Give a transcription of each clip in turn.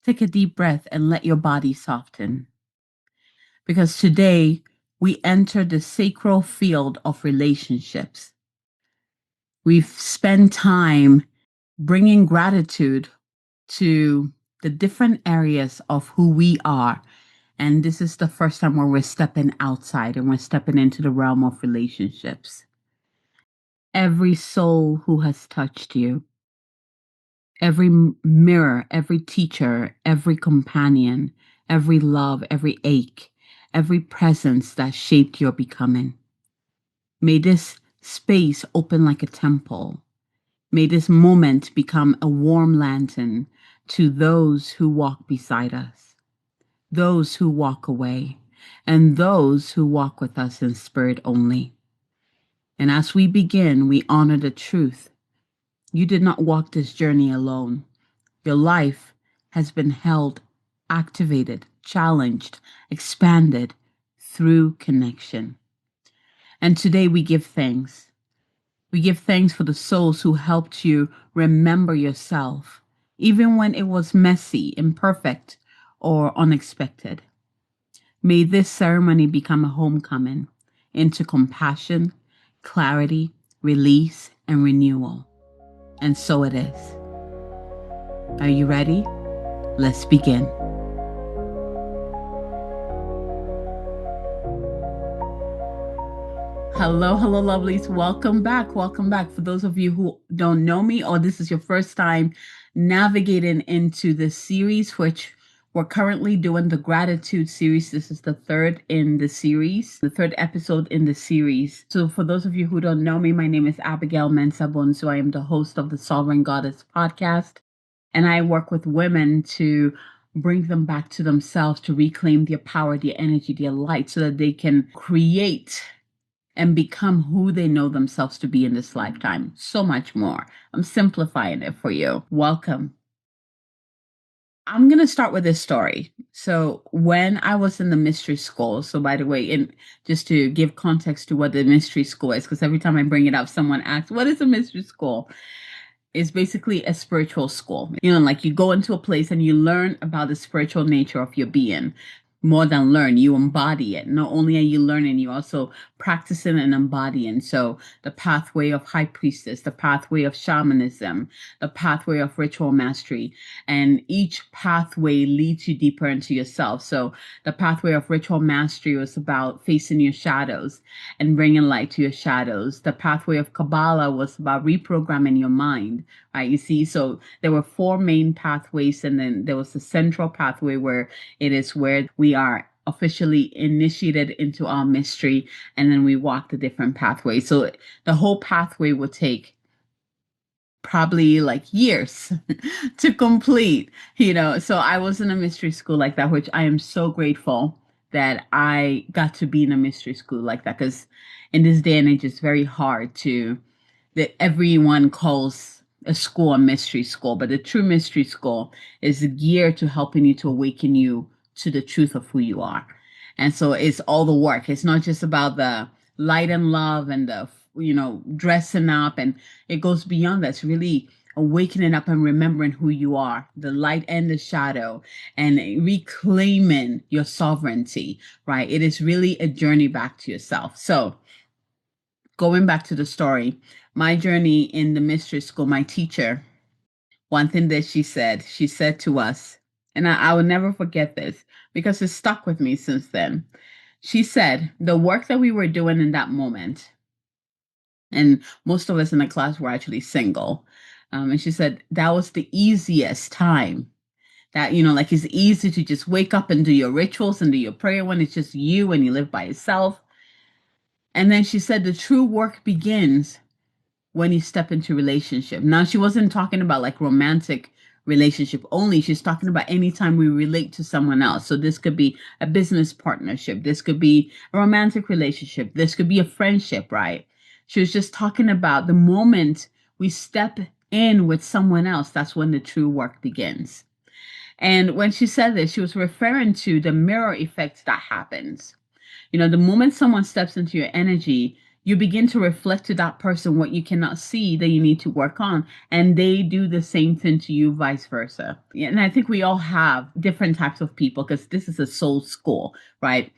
Take a deep breath and let your body soften. Because today we enter the sacral field of relationships. We've spent time bringing gratitude to the different areas of who we are. And this is the first time where we're stepping outside and we're stepping into the realm of relationships. Every soul who has touched you, every mirror, every teacher, every companion, every love, every ache, every presence that shaped your becoming. May this space open like a temple. May this moment become a warm lantern to those who walk beside us, those who walk away, and those who walk with us in spirit only. And as we begin, we honor the truth. You did not walk this journey alone. Your life has been held, activated, challenged, expanded through connection. And today we give thanks. We give thanks for the souls who helped you remember yourself, even when it was messy, imperfect, or unexpected. May this ceremony become a homecoming into compassion, clarity, release, and renewal. And so it is. Are you ready? Let's begin. Hello, hello, lovelies. Welcome back. Welcome back. For those of you who don't know me, or this is your first time navigating into this series, which we're currently doing the gratitude series. This is the third in the series, the third episode in the series. So for those of you who don't know me, my name is Abigail Mensabon. So I am the host of the Sovereign Goddess podcast. And I work with women to bring them back to themselves, to reclaim their power, their energy, their light, so that they can create and become who they know themselves to be in this lifetime. So much more. I'm simplifying it for you. Welcome. I'm going to start with this story. So when I was in the mystery school, so by the way, just to give context to what the mystery school is, because every time I bring it up, someone asks, what is a mystery school? It's basically a spiritual school. Like you go into a place and you learn about the spiritual nature of your being. More than learn, you embody it. Not only are you learning, you also practicing and embodying. So the pathway of high priestess, the pathway of shamanism, the pathway of ritual mastery, and each pathway leads you deeper into yourself. So the pathway of ritual mastery was about facing your shadows and bringing light to your shadows. The pathway of Kabbalah was about reprogramming your mind, right? You see, so there were four main pathways, and then there was the central pathway where it is where we are officially initiated into our mystery, and then we walk the different pathways. So the whole pathway would take probably like years to complete, So I was in a mystery school like that, which I am so grateful that I got to be in a mystery school like that, because in this day and age, it's very hard that everyone calls a school a mystery school, but the true mystery school is geared to helping you, to awaken you to the truth of who you are. And so it's all the work. It's not just about the light and love and the, dressing up, and it goes beyond that. It's really awakening up and remembering who you are, the light and the shadow, and reclaiming your sovereignty, right? It is really a journey back to yourself. So going back to the story, my journey in the mystery school, my teacher, one thing that she said to us, and I will never forget this because it stuck with me since then. She said, the work that we were doing in that moment, and most of us in the class were actually single. And she said, that was the easiest time. That, like it's easy to just wake up and do your rituals and do your prayer when it's just you and you live by yourself. And then she said, the true work begins when you step into relationship. Now, she wasn't talking about like romantic relationship only. She's talking about anytime we relate to someone else. So this could be a business partnership. This could be a romantic relationship. This could be a friendship, right? She was just talking about the moment we step in with someone else, that's when the true work begins. And when she said this, she was referring to the mirror effect that happens. The moment someone steps into your energy, you begin to reflect to that person what you cannot see that you need to work on, and they do the same thing to you, vice versa. Yeah, and I think we all have different types of people because this is a soul school, right?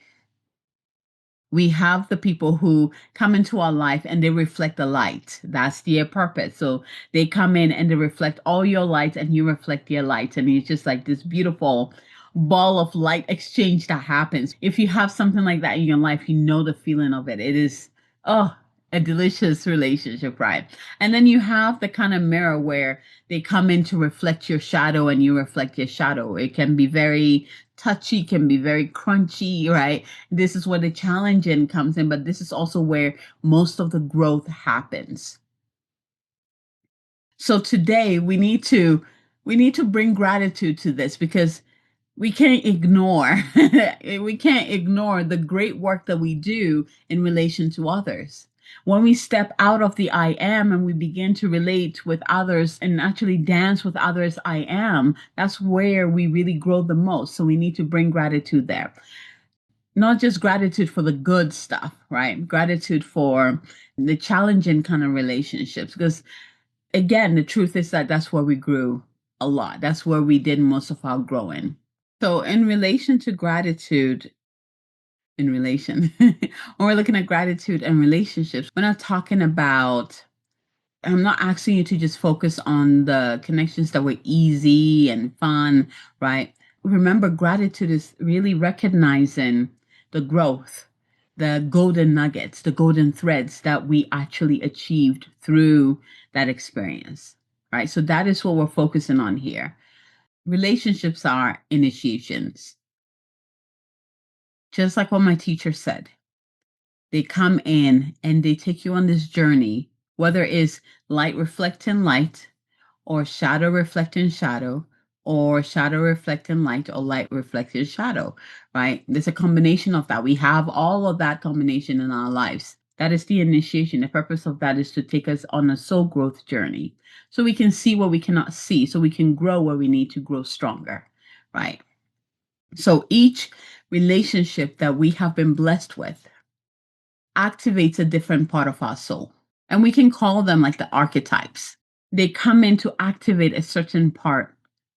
We have the people who come into our life and they reflect the light. That's their purpose. So they come in and they reflect all your light and you reflect their light. And it's just like this beautiful ball of light exchange that happens. If you have something like that in your life, you know the feeling of it. It is, oh, a delicious relationship, right? And then you have the kind of mirror where they come in to reflect your shadow and you reflect your shadow. It can be very touchy, can be very crunchy, right? This is where the challenging comes in, but this is also where most of the growth happens. So today we need to bring gratitude to this because we can't ignore we can't ignore the great work that we do in relation to others. When we step out of the I am and we begin to relate with others and actually dance with others I am, that's where we really grow the most. So we need to bring gratitude there. Not just gratitude for the good stuff, right? Gratitude for the challenging kind of relationships. Because again, the truth is that that's where we grew a lot. That's where we did most of our growing. So, in relation to gratitude, in relation, when we're looking at gratitude and relationships, we're not talking about, I'm not asking you to just focus on the connections that were easy and fun, right? Remember, gratitude is really recognizing the growth, the golden nuggets, the golden threads that we actually achieved through that experience, right? So that is what we're focusing on here. Relationships are initiations. Just like what my teacher said, they come in and they take you on this journey, whether it's light reflecting light, or shadow reflecting shadow, or shadow reflecting light, or light reflecting shadow, right? There's a combination of that. We have all of that combination in our lives. That is the initiation. The purpose of that is to take us on a soul growth journey so we can see what we cannot see, so we can grow where we need to grow stronger, right? So each relationship that we have been blessed with activates a different part of our soul. And we can call them like the archetypes. They come in to activate a certain part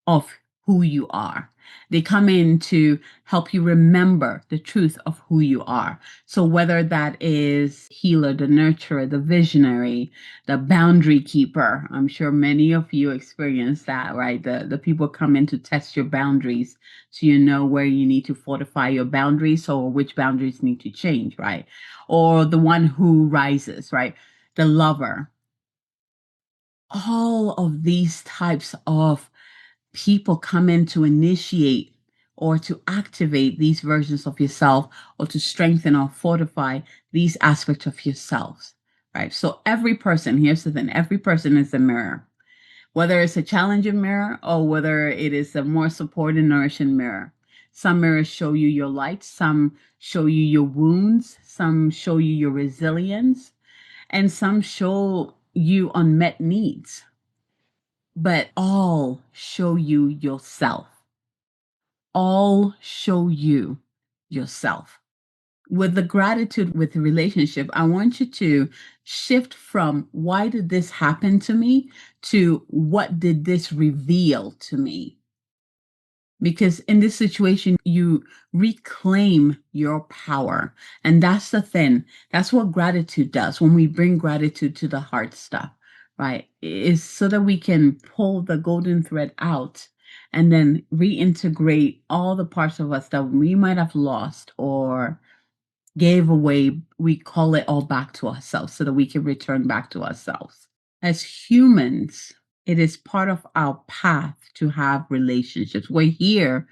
of who you are. They come in to help you remember the truth of who you are. So whether that is healer, the nurturer, the visionary, the boundary keeper, I'm sure many of you experience that, right? The people come in to test your boundaries so you know where you need to fortify your boundaries or which boundaries need to change, right? Or the one who rises, right? The lover. All of these types of people come in to initiate or to activate these versions of yourself or to strengthen or fortify these aspects of yourselves, right? So every person, here's the thing, every person is a mirror, whether it's a challenging mirror or whether it is a more supportive, nourishing mirror. Some mirrors show you your light, some show you your wounds, some show you your resilience, and some show you unmet needs, but all show you yourself. All show you yourself. With the gratitude with the relationship, I want you to shift from why did this happen to me to what did this reveal to me? Because in this situation, you reclaim your power. And that's the thing. That's what gratitude does when we bring gratitude to the hard stuff, right? Is so that we can pull the golden thread out and then reintegrate all the parts of us that we might have lost or gave away. We call it all back to ourselves so that we can return back to ourselves. As humans, it is part of our path to have relationships. We're here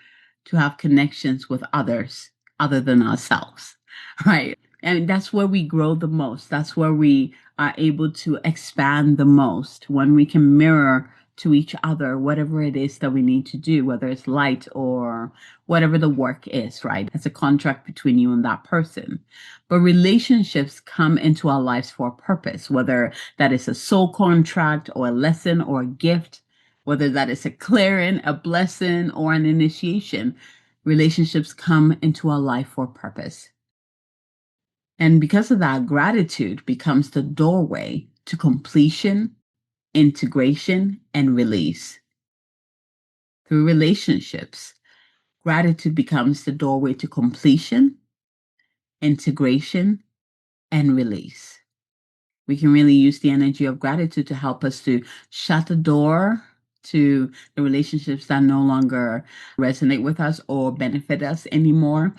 to have connections with others other than ourselves, right? And that's where we grow the most. That's where we are able to expand the most when we can mirror to each other whatever it is that we need to do, whether it's light or whatever the work is, right? It's a contract between you and that person. But relationships come into our lives for a purpose, whether that is a soul contract or a lesson or a gift, whether that is a clearing, a blessing, or an initiation. Relationships come into our life for a purpose. And because of that, gratitude becomes the doorway to completion, integration, and release. Through relationships, gratitude becomes the doorway to completion, integration, and release. We can really use the energy of gratitude to help us to shut the door to the relationships that no longer resonate with us or benefit us anymore,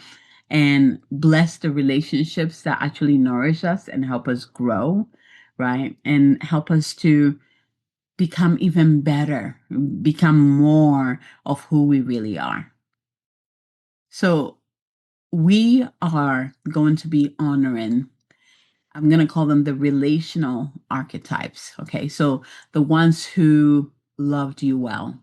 and bless the relationships that actually nourish us and help us grow, right? And help us to become even better, become more of who we really are. So we are going to be honoring, I'm going to call them the relational archetypes. Okay. So the ones who loved you well,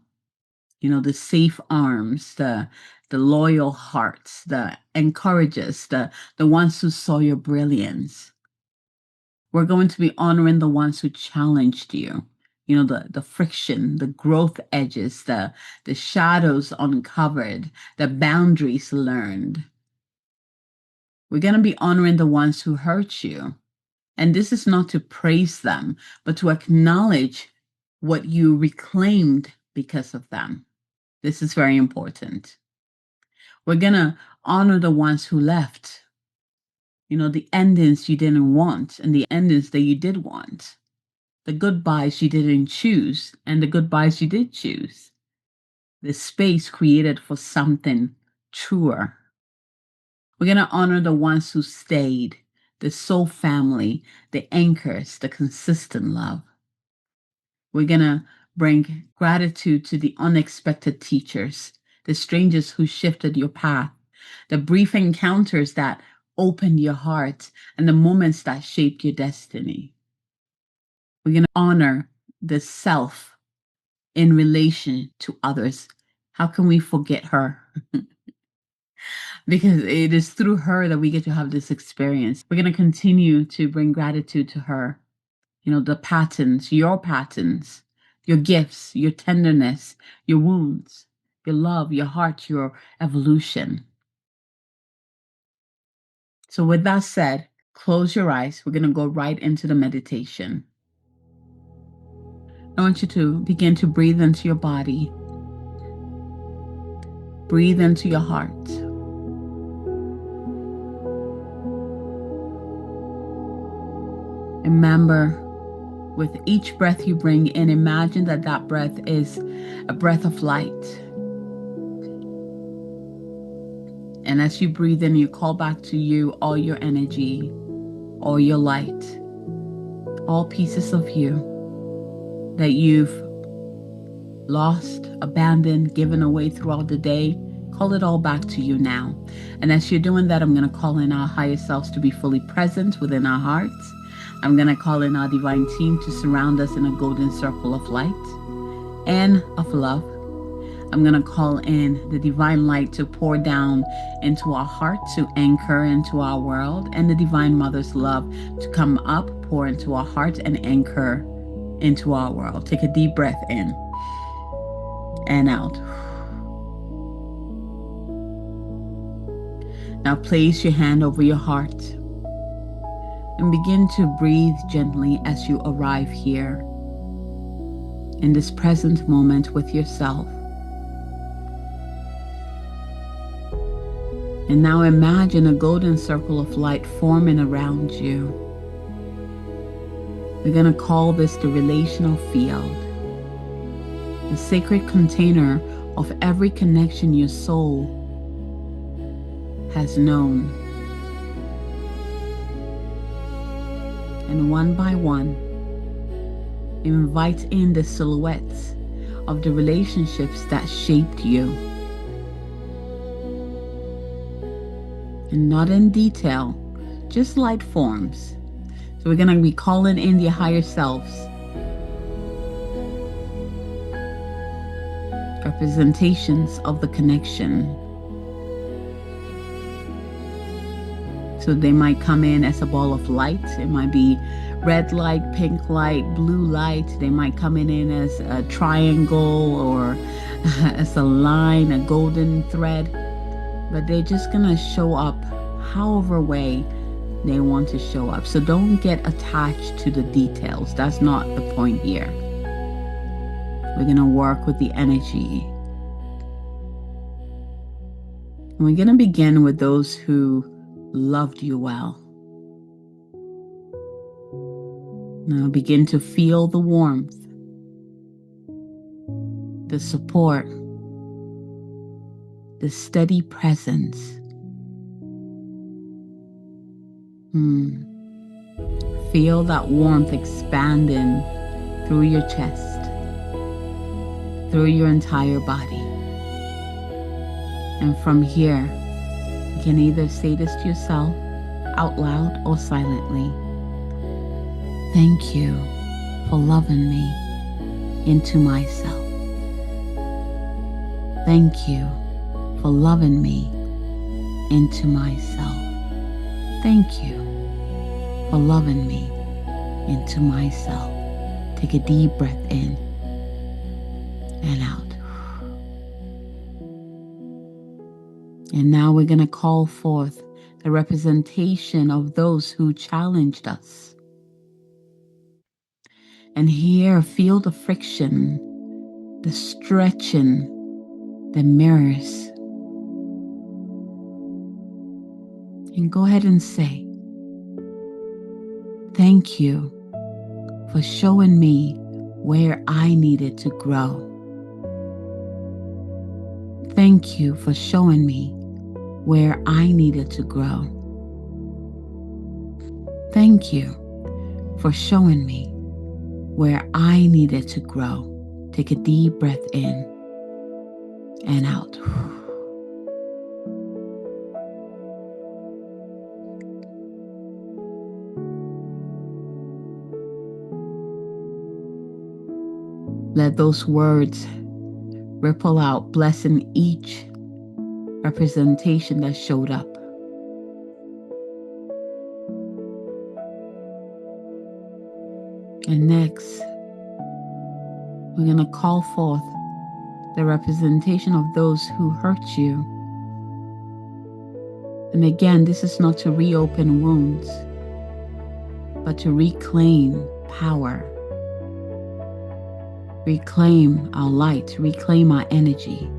the safe arms, the loyal hearts, the encouragers, the ones who saw your brilliance. We're going to be honoring the ones who challenged you. The friction, the growth edges, the shadows uncovered, the boundaries learned. We're going to be honoring the ones who hurt you. And this is not to praise them, but to acknowledge what you reclaimed because of them. This is very important. We're going to honor the ones who left. The endings you didn't want and the endings that you did want. The goodbyes you didn't choose and the goodbyes you did choose. The space created for something truer. We're going to honor the ones who stayed, the soul family, the anchors, the consistent love. We're going to bring gratitude to the unexpected teachers, the strangers who shifted your path, the brief encounters that opened your heart, and the moments that shaped your destiny. We're going to honor the self in relation to others. How can we forget her? Because it is through her that we get to have this experience. We're going to continue to bring gratitude to her. The patterns, your gifts, your tenderness, your wounds, your love, your heart, your evolution. So with that said, close your eyes. We're going to go right into the meditation. I want you to begin to breathe into your body. Breathe into your heart. Remember, with each breath you bring in, imagine that breath is a breath of light. And as you breathe in, you call back to you all your energy, all your light, all pieces of you that you've lost, abandoned, given away throughout the day. Call it all back to you now. And as you're doing that, I'm going to call in our higher selves to be fully present within our hearts. I'm going to call in our divine team to surround us in a golden circle of light and of love. I'm going to call in the divine light to pour down into our heart, to anchor into our world, and the divine mother's love to come up, pour into our heart, and anchor into our world. Take a deep breath in and out. Now place your hand over your heart and begin to breathe gently as you arrive here in this present moment with yourself. And now imagine a golden circle of light forming around you. We're going to call this the relational field, the sacred container of every connection your soul has known. And one by one, invite in the silhouettes of the relationships that shaped you. And not in detail, just light forms. So we're going to be calling in the higher selves. Representations of the connection. So they might come in as a ball of light. It might be red light, pink light, blue light. They might come in as a triangle or as a line, a golden thread. But they're just going to show up however way they want to show up. So don't get attached to the details. That's not the point here. We're going to work with the energy. And we're going to begin with those who loved you well. Now begin to feel the warmth, the support, the steady presence. Feel that warmth expanding through your chest, through your entire body. And from here, you can either say this to yourself out loud or silently. Thank you for loving me into myself. Thank you for loving me into myself. Thank you for loving me into myself. Take a deep breath in and out. And now we're going to call forth the representation of those who challenged us. And here, feel the friction, the stretching, the mirrors. And go ahead and say, thank you for showing me where I needed to grow. Thank you for showing me where I needed to grow. Thank you for showing me where I needed to grow. Take a deep breath in and out. Let those words ripple out, blessing each representation that showed up. And next, we're going to call forth the representation of those who hurt you. And again, this is not to reopen wounds, but to reclaim power, reclaim our light, reclaim our energy.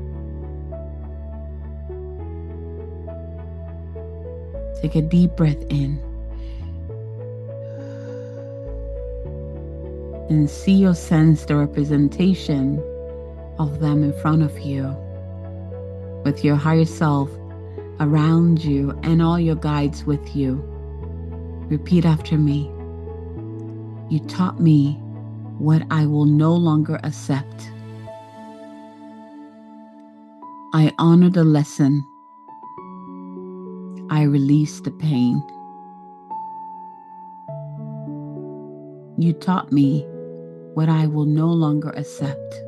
Take a deep breath in and see or sense the representation of them in front of you, with your higher self around you and all your guides with you. Repeat after me. You taught me what I will no longer accept. I honor the lesson. I release the pain. You taught me what I will no longer accept.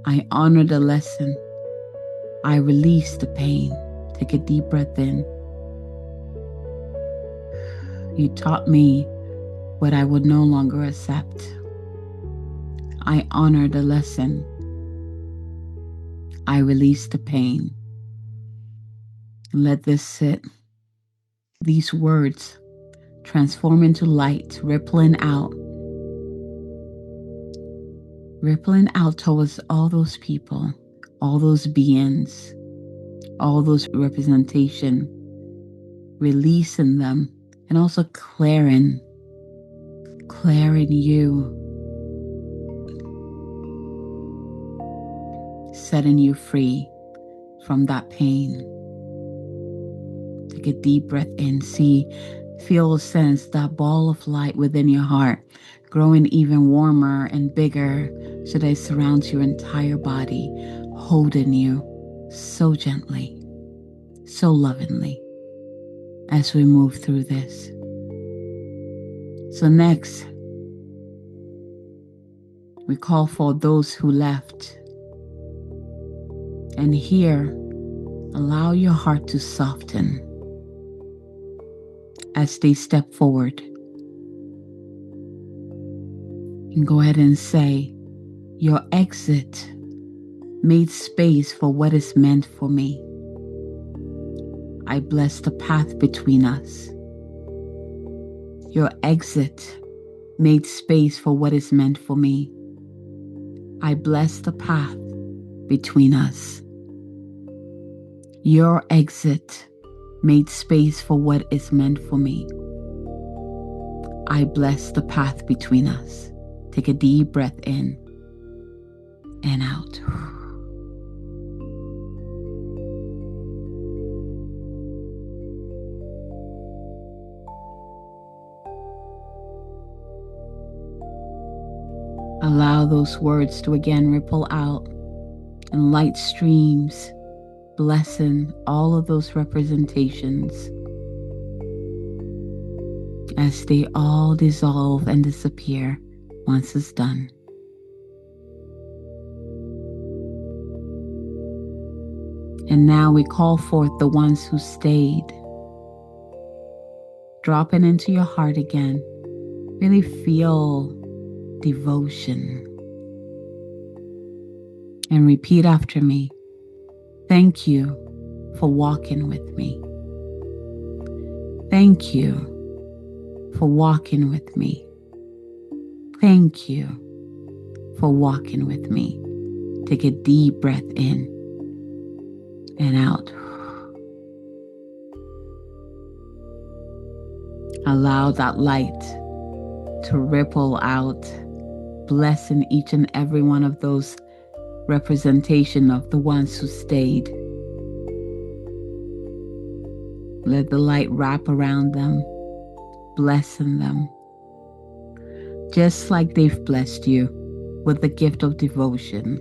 I honor the lesson. I release the pain. Take a deep breath in. You taught me what I would no longer accept. I honor the lesson. I release the pain. Let this sit. These words transform into light, rippling out towards all those people, all those beings, all those representation, releasing them, and also clearing you, setting you free from that pain. Take a deep breath in. Feel, sense that ball of light within your heart growing even warmer and bigger so that it surrounds your entire body, holding you so gently, so lovingly as we move through this. So next, we call for those who left. And here, allow your heart to soften as they step forward. And go ahead and say, your exit made space for what is meant for me. I bless the path between us. Your exit made space for what is meant for me. I bless the path between us. Your exit made space for what is meant for me. I bless the path between us. Take a deep breath in and out. Allow those words to again ripple out in light streams, blessing all of those representations as they all dissolve and disappear once it's done. And now we call forth the ones who stayed. Drop it into your heart again. Really feel devotion. And repeat after me. Thank you for walking with me. Thank you for walking with me. Thank you for walking with me. Take a deep breath in and out. Allow that light to ripple out, blessing each and every one of those representation of the ones who stayed. Let the light wrap around them, blessing them, just like they've blessed you with the gift of devotion.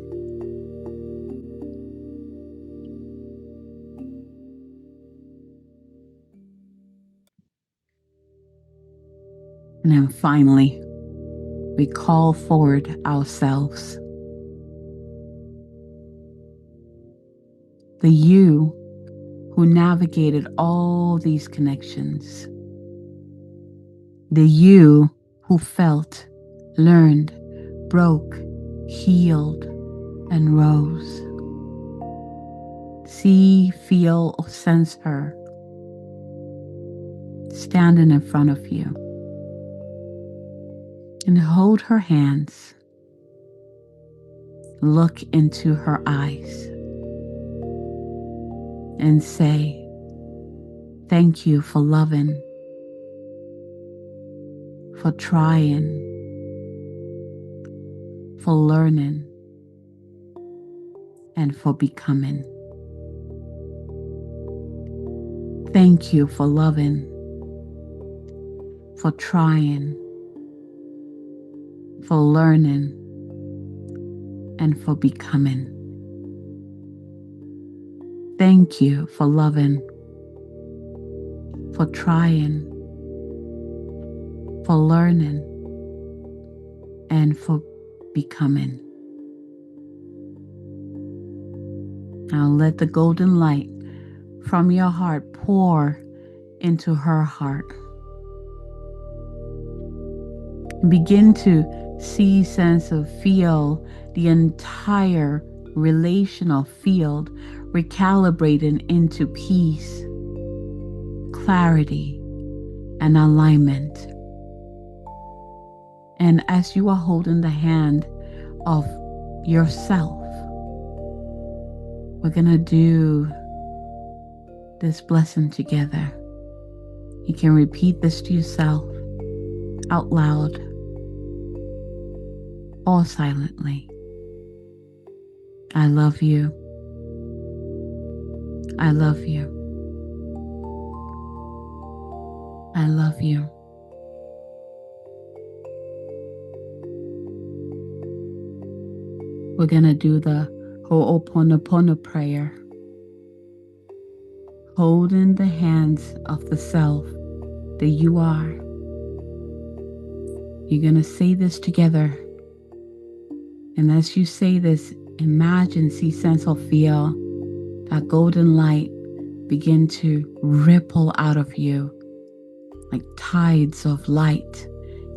And then finally, we call forward ourselves. The you who navigated all these connections. The you who felt, learned, broke, healed, and rose. See, feel, or sense her standing in front of you. And hold her hands. Look into her eyes. And say, thank you for loving, for trying, for learning, and for becoming. Thank you for loving, for trying, for learning, and for becoming. Thank you for loving, for trying, for learning, and for becoming. Now let the golden light from your heart pour into her heart. Begin to see, sense, or feel the entire relational field recalibrating into peace, clarity, and alignment. And as you are holding the hand of yourself, we're going to do this blessing together. You can repeat this to yourself out loud or silently. I love you. I love you. I love you. We're going to do the Ho'oponopono prayer. Holding the hands of the self that you are. You're going to say this together. And as you say this, imagine, see, sense, or feel that golden light begin to ripple out of you like tides of light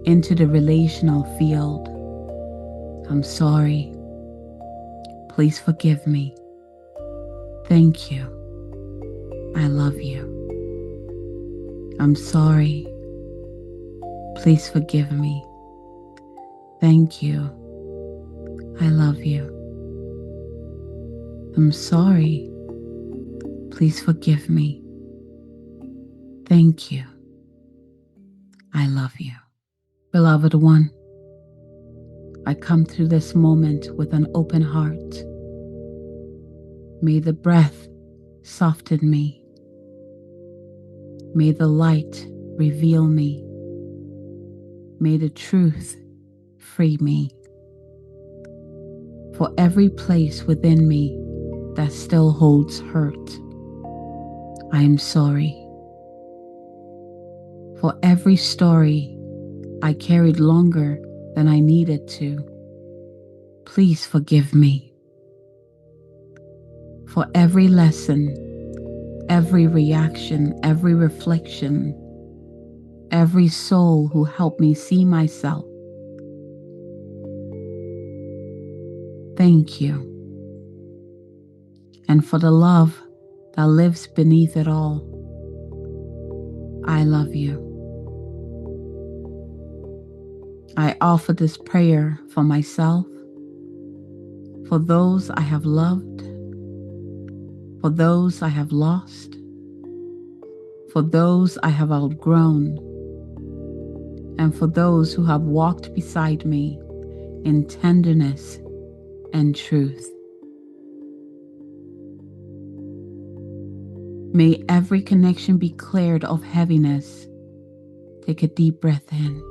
into the relational field. I'm sorry. Please forgive me. Thank you. I love you. I'm sorry. Please forgive me. Thank you. I love you. I'm sorry. Please forgive me. Thank you. I love you. Beloved one, I come through this moment with an open heart. May the breath soften me. May the light reveal me. May the truth free me. For every place within me that still holds hurt, I am sorry. For every story I carried longer than I needed to, please forgive me. For every lesson, every reaction, every reflection, every soul who helped me see myself, thank you. And for the love that lives beneath it all, I love you. I offer this prayer for myself, for those I have loved, for those I have lost, for those I have outgrown, and for those who have walked beside me in tenderness and truth. May every connection be cleared of heaviness. Take a deep breath in.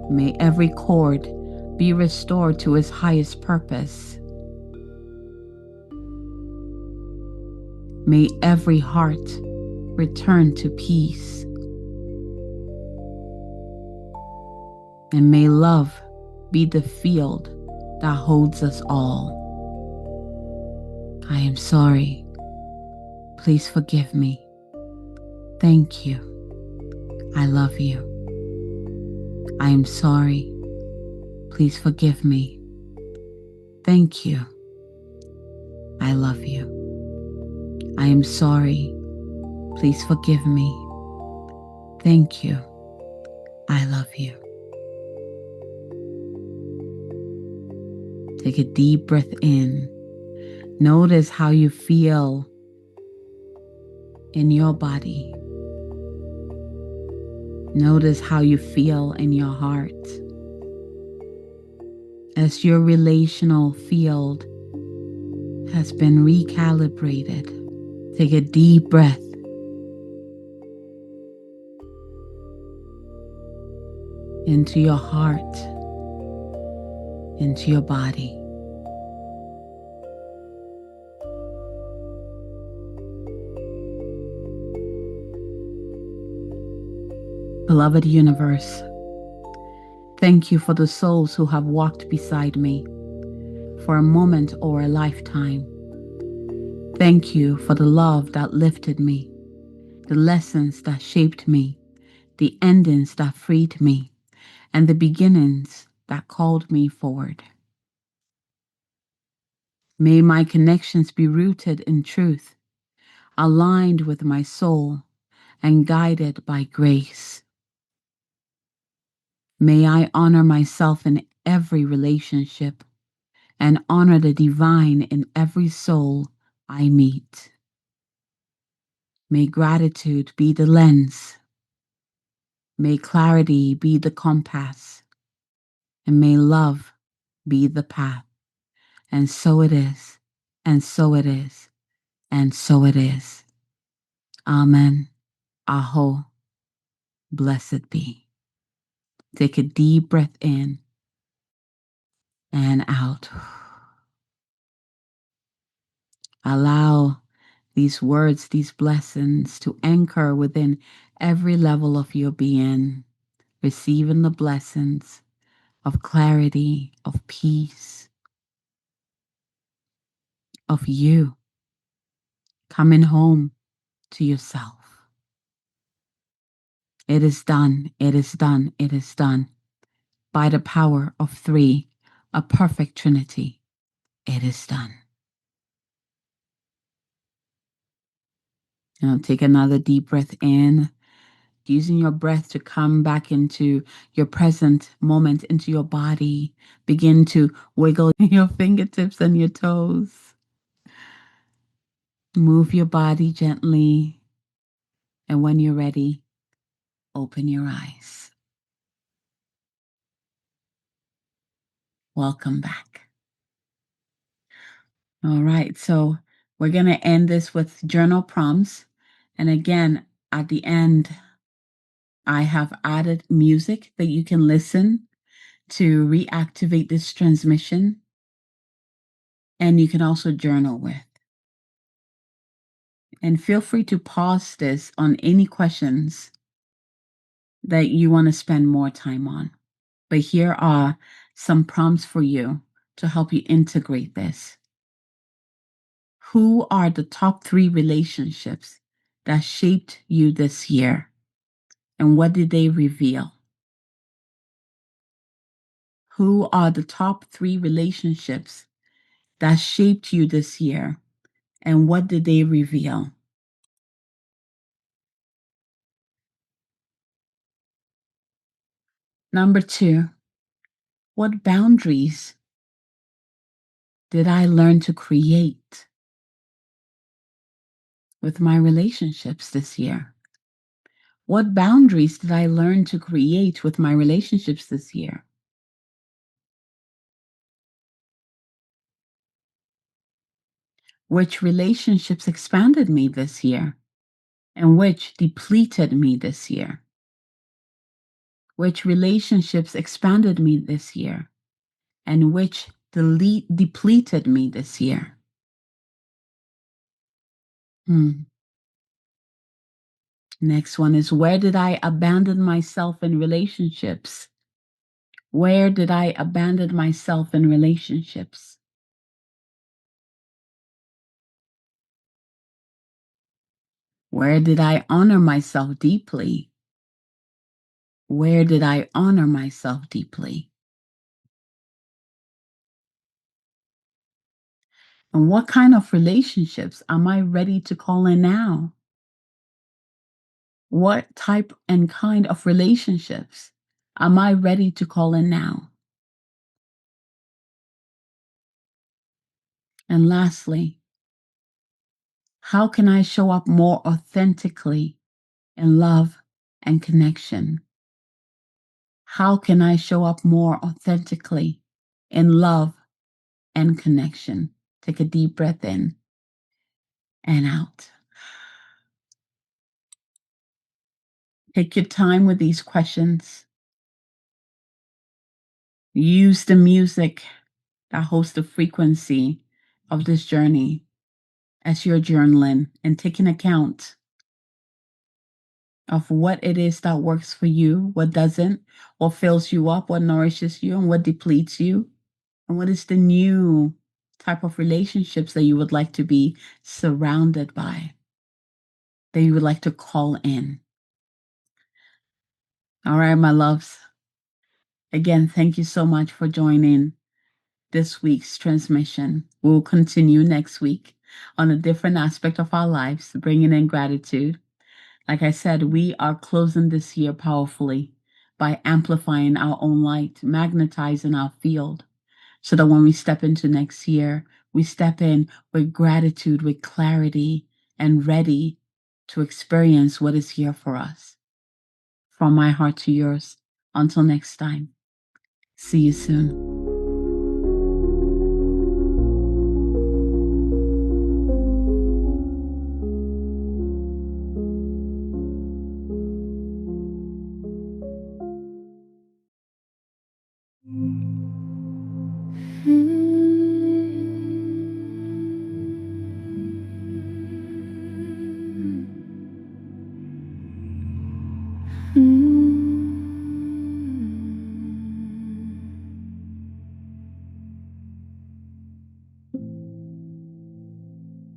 May every cord be restored to its highest purpose. May every heart return to peace. And may love be the field that holds us all. I am sorry. Please forgive me. Thank you. I love you. I am sorry. Please forgive me. Thank you. I love you. I am sorry. Please forgive me. Thank you. I love you. Take a deep breath in. Notice how you feel in your body. Notice how you feel in your heart. As your relational field has been recalibrated, take a deep breath. Into your heart, into your body. Beloved universe, thank you for the souls who have walked beside me for a moment or a lifetime. Thank you for the love that lifted me, the lessons that shaped me, the endings that freed me, and the beginnings that called me forward. May my connections be rooted in truth, aligned with my soul, and guided by grace. May I honor myself in every relationship and honor the divine in every soul I meet. May gratitude be the lens. May clarity be the compass. And may love be the path. And so it is, and so it is, and so it is. Amen. Aho. Blessed be. Take a deep breath in and out. Allow these words, these blessings to anchor within every level of your being, receiving the blessings of clarity, of peace, of you coming home to yourself. It is done, it is done, it is done. By the power of three, a perfect Trinity, it is done. Now take another deep breath in. using your breath to come back into your present moment, into your body. Begin to wiggle your fingertips and your toes. Move your body gently. And when you're ready, open your eyes. Welcome back. All right, so we're going to end this with journal prompts. And again, at the end, I have added music that you can listen to reactivate this transmission. And you can also journal with. And feel free to pause this on any questions that you want to spend more time on. But here are some prompts for you to help you integrate this. Who are the top 3 relationships that shaped you this year? And what did they reveal? Who are the top 3 relationships that shaped you this year? And what did they reveal? Number 2, what boundaries did I learn to create with my relationships this year? What boundaries did I learn to create with my relationships this year? Which relationships expanded me this year? And which depleted me this year? Which relationships expanded me this year? And which depleted me this year? Next one is, where did I abandon myself in relationships? Where did I abandon myself in relationships? Where did I honor myself deeply? Where did I honor myself deeply? And what kind of relationships am I ready to call in now? What type and kind of relationships am I ready to call in now? And lastly, how can I show up more authentically in love and connection? How can I show up more authentically in love and connection? Take a deep breath in and out. Take your time with these questions. Use the music that holds the frequency of this journey as you're journaling and taking account of what it is that works for you, what doesn't, what fills you up, what nourishes you, and what depletes you, and what is the new type of relationships that you would like to be surrounded by, that you would like to call in. All right, my loves. Again, thank you so much for joining this week's transmission. We'll continue next week on a different aspect of our lives, bringing in gratitude. Like I said, we are closing this year powerfully by amplifying our own light, magnetizing our field, so that when we step into next year, we step in with gratitude, with clarity, and ready to experience what is here for us. From my heart to yours. Until next time, see you soon.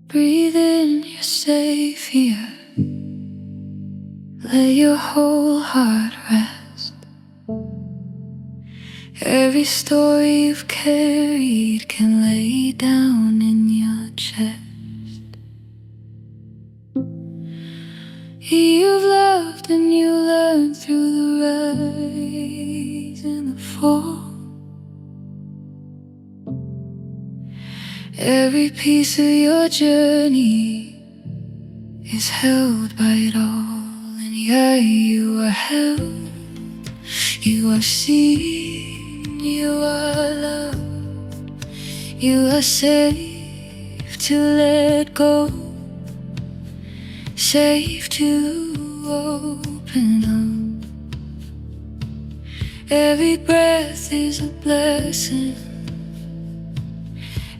Breathe in, you're safe here. Let your whole heart rest. Every story you've carried can lay down in your chest. You've loved and you Every piece of your journey is held by it all. And yeah, you are held, you are seen, you are loved, you are safe to let go, safe to open up. Every breath is a blessing,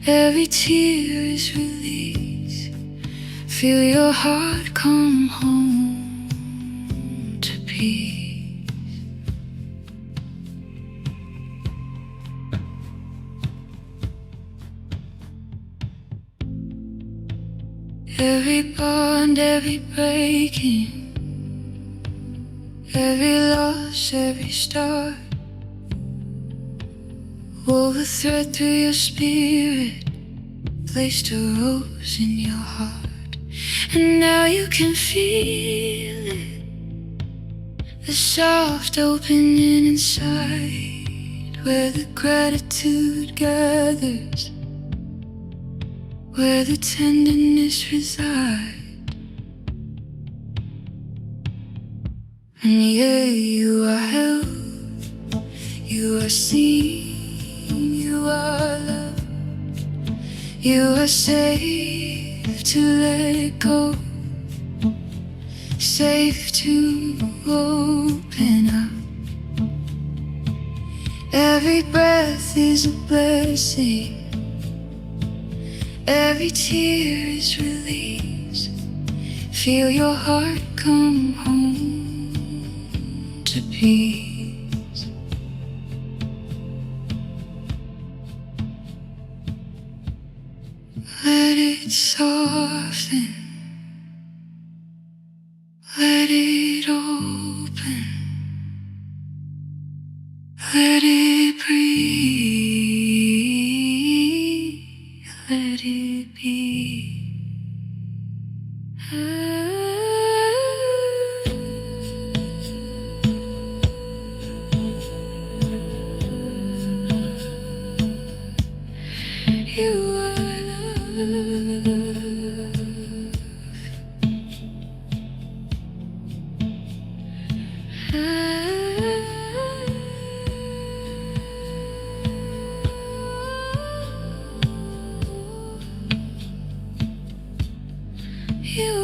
every tear is release. Feel your heart come home to peace. Every bond, every breaking, every loss, every start, wove a thread through your spirit, placed a rose in your heart. And now you can feel it, the soft opening inside, where the gratitude gathers, where the tenderness resides. And yeah, you are held, you are seen, you are loved, you are safe to let go, safe to open up. Every breath is a blessing, every tear is release. Feel your heart come home to peace. Let it soften, let it open, let it breathe, let it be. You are love. You